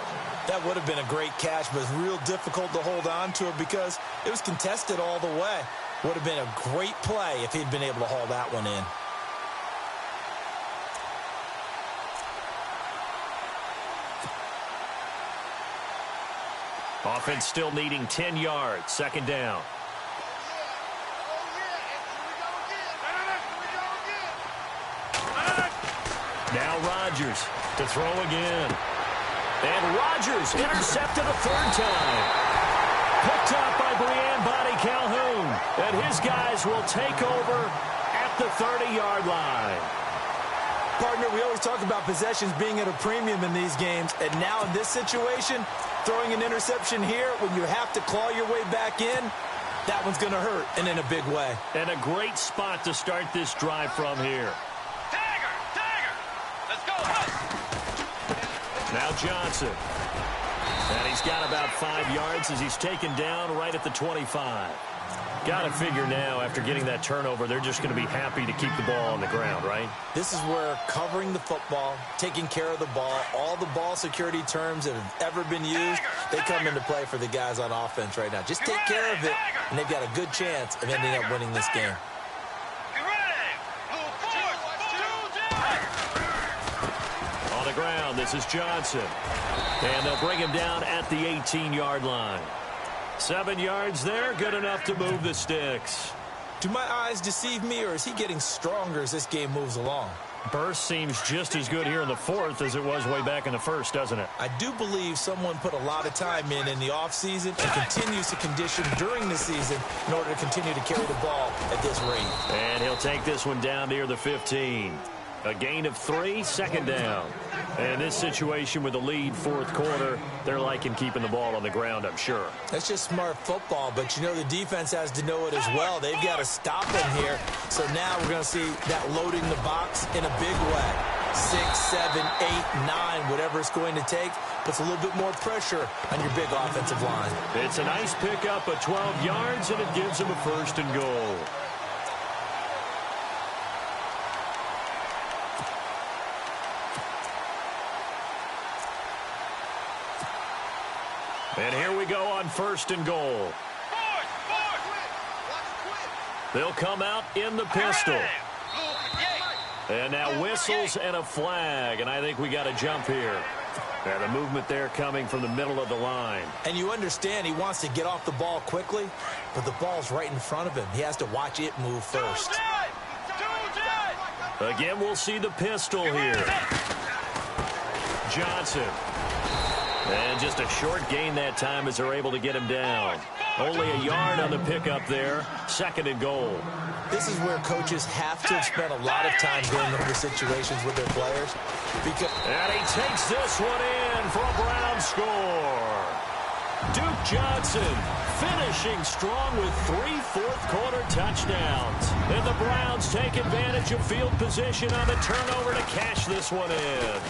That would have been a great catch, but it's real difficult to hold on to it because it was contested all the way. Would have been a great play if he'd been able to haul that one in. Offense still needing 10 yards, second down. Now Rodgers to throw again. And Rodgers intercepted a third time. Picked up by Brian Calhoun. And his guys will take over at the 30-yard line. Partner, we always talk about possessions being at a premium in these games. And now in this situation, throwing an interception here when you have to claw your way back in, that one's going to hurt, and in a big way. And a great spot to start this drive from here. Now Johnson. And he's got about 5 yards as he's taken down right at the 25. Got to figure now, after getting that turnover, they're just going to be happy to keep the ball on the ground, right? This is where covering the football, taking care of the ball, all the ball security terms that have ever been used, they come into play for the guys on offense right now. Just take care of it, and they've got a good chance of ending up winning this game. On the ground, this is Johnson. And they'll bring him down at the 18-yard line. 7 yards there, good enough to move the sticks. Do my eyes deceive me, or is he getting stronger as this game moves along? Burst seems just as good here in the fourth as it was way back in the first, doesn't it? I do believe someone put a lot of time in the offseason and continues to condition during the season in order to continue to carry the ball at this rate. And he'll take this one down near the 15. A gain of 3, second down. And this situation with the lead fourth quarter, they're liking keeping the ball on the ground, I'm sure. That's just smart football, but you know the defense has to know it as well. They've got to stop him here. So now we're going to see that loading the box in a big way. 6, 7, 8, 9, whatever it's going to take, puts a little bit more pressure on your big offensive line. It's a nice pickup of 12 yards, and it gives them a first and goal. And here we go on first and goal. They'll come out in the pistol. And now whistles and a flag, and I think we got a jump here. And the movement there coming from the middle of the line. And you understand he wants to get off the ball quickly, but the ball's right in front of him. He has to watch it move first. Again, we'll see the pistol here. Johnson. And just a short gain that time as they're able to get him down. Only a yard on the pickup there. Second and goal. This is where coaches have to have spent a lot of time going over situations with their players. And he takes this one in for a Brown score. Duke Johnson finishing strong with 3 fourth-quarter touchdowns. And the Browns take advantage of field position on the turnover to cash this one in.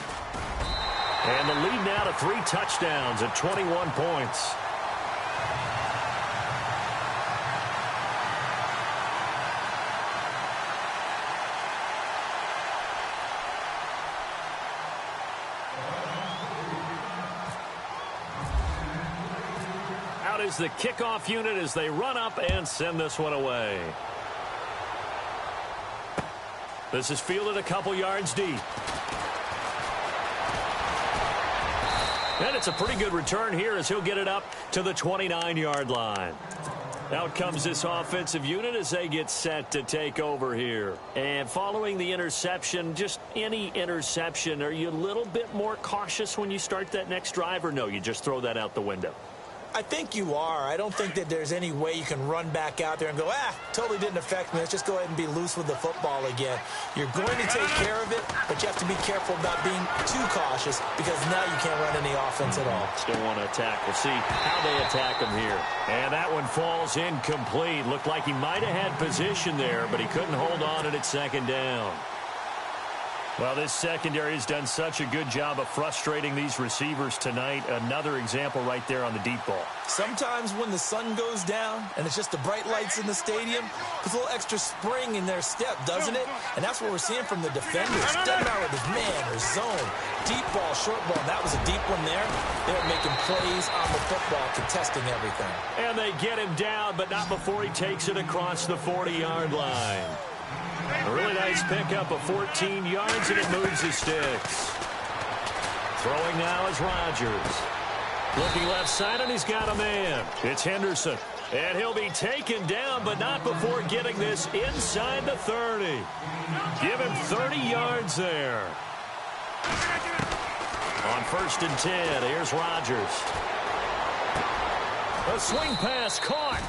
And the lead now to 3 touchdowns at 21 points. Out is the kickoff unit as they run up and send this one away. This is fielded a couple yards deep. And it's a pretty good return here as he'll get it up to the 29-yard line. Out comes this offensive unit as they get set to take over here. And following the interception, just any interception, are you a little bit more cautious when you start that next drive, or no, you just throw that out the window? I think you are. I don't think that there's any way you can run back out there and go, totally didn't affect me. Let's just go ahead and be loose with the football again. You're going to take care of it, but you have to be careful about being too cautious because now you can't run any offense at all. Still want to attack. We'll see how they attack him here. And that one falls incomplete. Looked like he might have had position there, but he couldn't hold on at second down. Well, this secondary has done such a good job of frustrating these receivers tonight. Another example right there on the deep ball. Sometimes when the sun goes down and it's just the bright lights in the stadium, there's a little extra spring in their step, doesn't it? And that's what we're seeing from the defenders. Doesn't matter if it's man or zone, deep ball, short ball. And that was a deep one there. They're making plays on the football, contesting everything. And they get him down, but not before he takes it across the 40-yard line. A really nice pickup of 14 yards, and it moves the sticks. Throwing now is Rodgers. Looking left side, and he's got a man. It's Henderson. And he'll be taken down, but not before getting this inside the 30. Give him 30 yards there. On 1st and 10, here's Rodgers. A swing pass caught.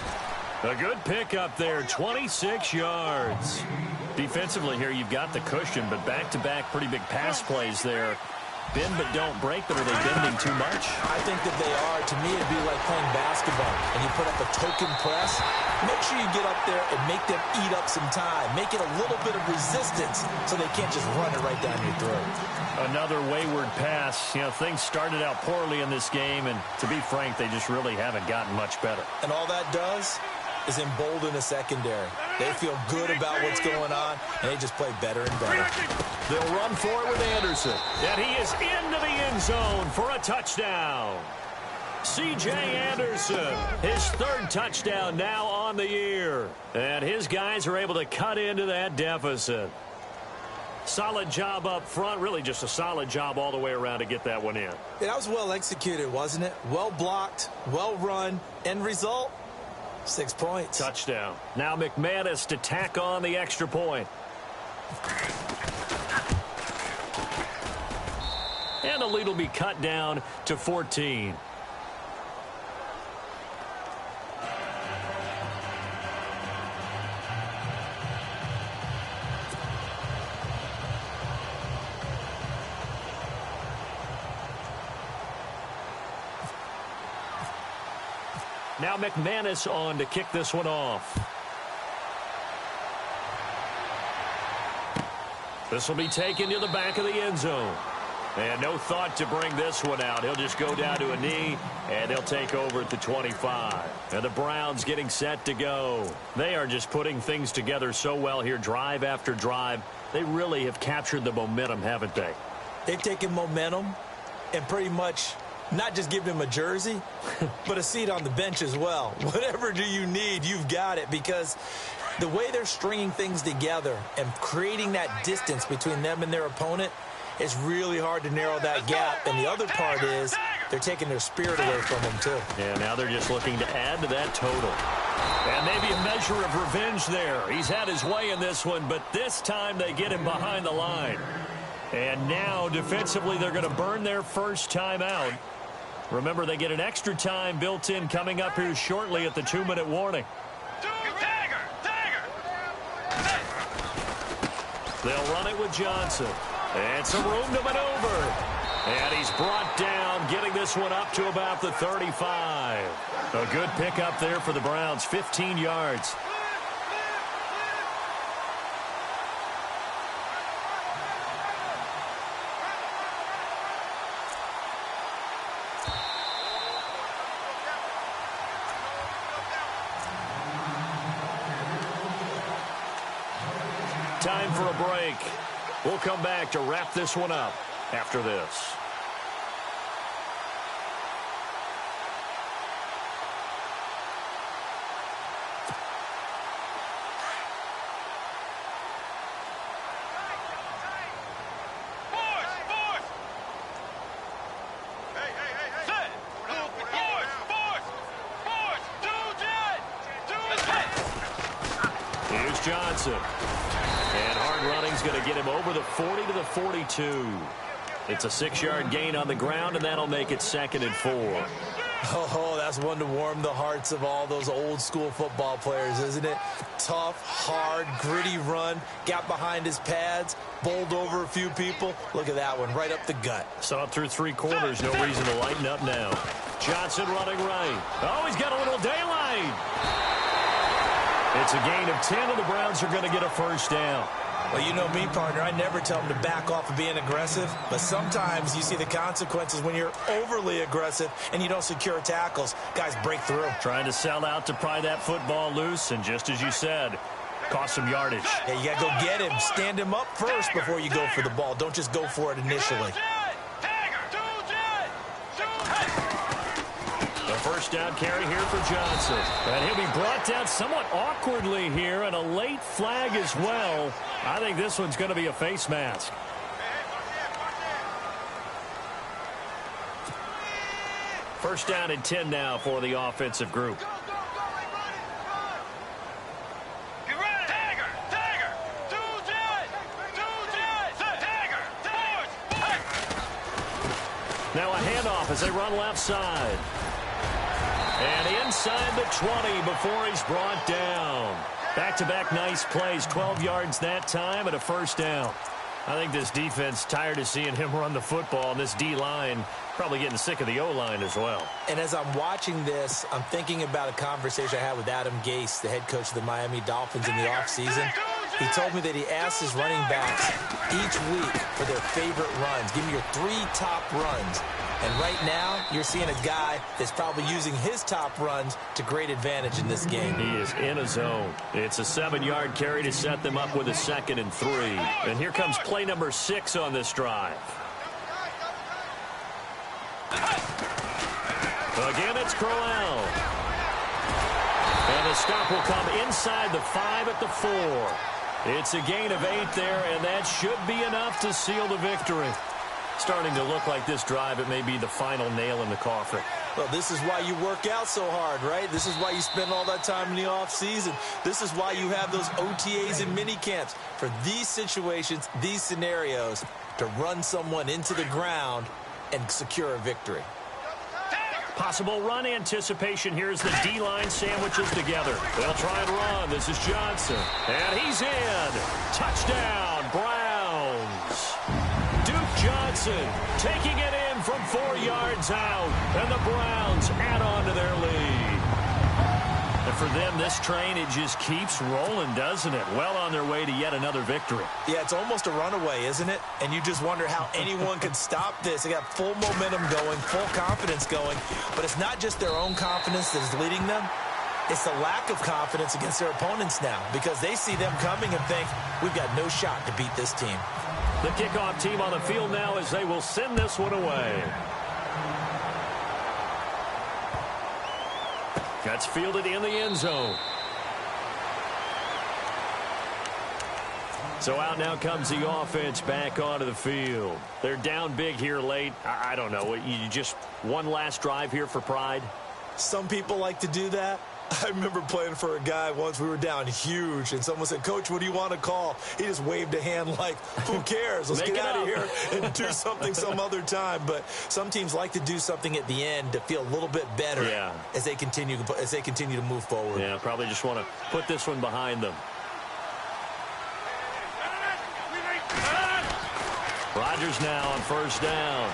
A good pickup there, 26 yards. Defensively here, you've got the cushion, but back-to-back pretty big pass plays there. Bend but don't break, but are they bending too much? I think that they are. To me, it'd be like playing basketball, and you put up a token press. Make sure you get up there and make them eat up some time. Make it a little bit of resistance so they can't just run it right down your throat. Another wayward pass. You know, things started out poorly in this game, and to be frank, they just really haven't gotten much better. And all that does is embolden the secondary. They feel good about what's going on, and they just play better and better. They'll run for it with Anderson. And he is into the end zone for a touchdown. C.J. Anderson, his 3rd touchdown now on the year. And his guys are able to cut into that deficit. Solid job up front, really just a solid job all the way around to get that one in. That was well executed, wasn't it? Well blocked, well run, end result, 6 points. Touchdown. Now McManus to tack on the extra point. And the lead will be cut down to 14. Now McManus on to kick this one off. This will be taken to the back of the end zone. And no thought to bring this one out. He'll just go down to a knee, and they'll take over at the 25. And the Browns getting set to go. They are just putting things together so well here, drive after drive. They really have captured the momentum, haven't they? They've taken momentum and pretty much not just given him a jersey, but a seat on the bench as well. Whatever do you need, you've got it, because the way they're stringing things together and creating that distance between them and their opponent, it's really hard to narrow that gap. And the other part is they're taking their spirit away from them, too. Yeah, now they're just looking to add to that total. And maybe a measure of revenge there. He's had his way in this one, but this time they get him behind the line. And now, defensively, they're going to burn their first time out. Remember, they get an extra time built in coming up here shortly at the 2-minute warning. They'll run it with Johnson. And some room to maneuver. And he's brought down, getting this one up to about the 35. A good pickup there for the Browns, 15 yards. Time for a break. We'll come back to wrap this one up after this. Here's Johnson. And hard running's going to get him over the 40 to the 42. It's a 6-yard gain on the ground, and that'll make it 2nd and 4. Oh, that's one to warm the hearts of all those old-school football players, isn't it? Tough, hard, gritty run, got behind his pads, bowled over a few people. Look at that one, right up the gut. Saw it through 3 quarters, no reason to lighten up now. Johnson running right. Oh, he's got a little daylight. It's a gain of 10, and the Browns are going to get a first down. Well, you know me, partner. I never tell them to back off of being aggressive, but sometimes you see the consequences when you're overly aggressive and you don't secure tackles. Guys break through. Trying to sell out to pry that football loose, and just as you said, cost some yardage. Yeah, you got to go get him. Stand him up first before you go for the ball. Don't just go for it initially. First down carry here for Johnson. And he'll be brought down somewhat awkwardly here, and a late flag as well. I think this one's going to be a face mask. First down and 10 now for the offensive group. Now a handoff as they run left side. And inside the 20 before he's brought down. Back-to-back nice plays, 12 yards that time and a first down. I think this defense tired of seeing him run the football, and this D-line probably getting sick of the O-line as well. And as I'm watching this, I'm thinking about a conversation I had with Adam Gase, the head coach of the Miami Dolphins in the offseason. He told me that he asked his running backs each week for their favorite runs. Give me your 3 top runs. And right now, you're seeing a guy that's probably using his top runs to great advantage in this game. He is in a zone. It's a 7-yard carry to set them up with a 2nd and 3. And here comes play number 6 on this drive. Again, it's Crowell. And the stop will come inside the 5 at the 4. It's a gain of 8 there, and that should be enough to seal the victory. Starting to look like this drive, it may be the final nail in the coffin. Well, this is why you work out so hard, right? This is why you spend all that time in the offseason. This is why you have those OTAs and mini camps. For these situations, these scenarios, to run someone into the ground and secure a victory. Possible run anticipation here as the D-line sandwiches together. They'll try and run. This is Johnson. And he's in. Touchdown, Browns. Duke Johnson taking it in from 4 yards out. And the Browns add on to their lead. for them, this train, it just keeps rolling, doesn't it? Well on their way to yet another victory. Yeah, it's almost a runaway, isn't it? And you just wonder how anyone could stop this. They got full momentum going, full confidence going. But it's not just their own confidence that is leading them. It's the lack of confidence against their opponents now because they see them coming and think, we've got no shot to beat this team. The kickoff team on the field now as they will send this one away. That's fielded in the end zone. So out now comes the offense back onto the field. They're down big here late. I don't know. You just one last drive here for pride? Some people like to do that. I remember playing for a guy once. We were down huge, and someone said, Coach, what do you want to call? He just waved a hand like, who cares? Let's get out of here and do something some other time. But some teams like to do something at the end to feel a little bit better as they continue to move forward. Yeah, probably just want to put this one behind them. Rodgers now on first down.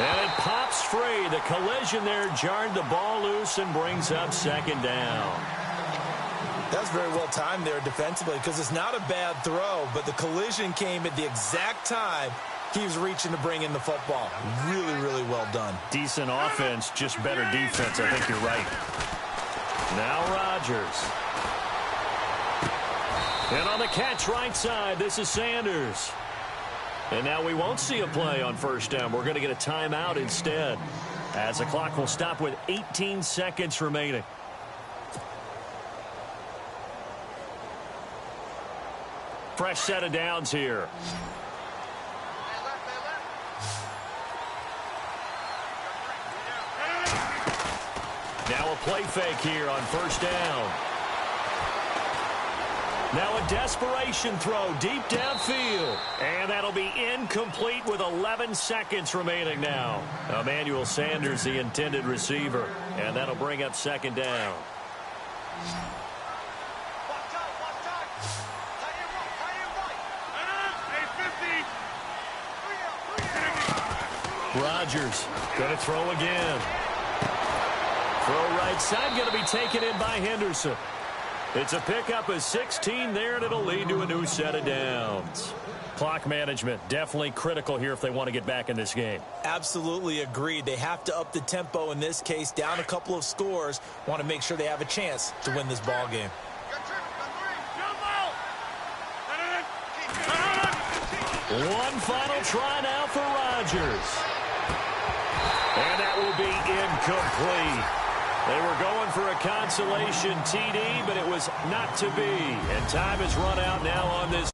And it pops free. The collision there jarred the ball loose and brings up second down. That's very well timed there defensively because it's not a bad throw, but the collision came at the exact time he was reaching to bring in the football. Really, really well done. Decent offense, just better defense. I think you're right. Now Rodgers. And on the catch right side, this is Sanders. And now we won't see a play on first down. We're going to get a timeout instead, as the clock will stop with 18 seconds remaining. Fresh set of downs here. Now a play fake here on first down. Now a desperation throw deep downfield. And that'll be incomplete with 11 seconds remaining now. Emmanuel Sanders, the intended receiver. And that'll bring up second down. Rodgers going to throw again. Throw right side, going to be taken in by Henderson. It's a pickup of 16 there, and it'll lead to a new set of downs. Clock management, definitely critical here if they want to get back in this game. Absolutely agreed. They have to up the tempo in this case, down a couple of scores. Want to make sure they have a chance to win this ball game. One final try now for Rodgers. And that will be incomplete. They were going for a consolation TD, but it was not to be. And time is run out now on this.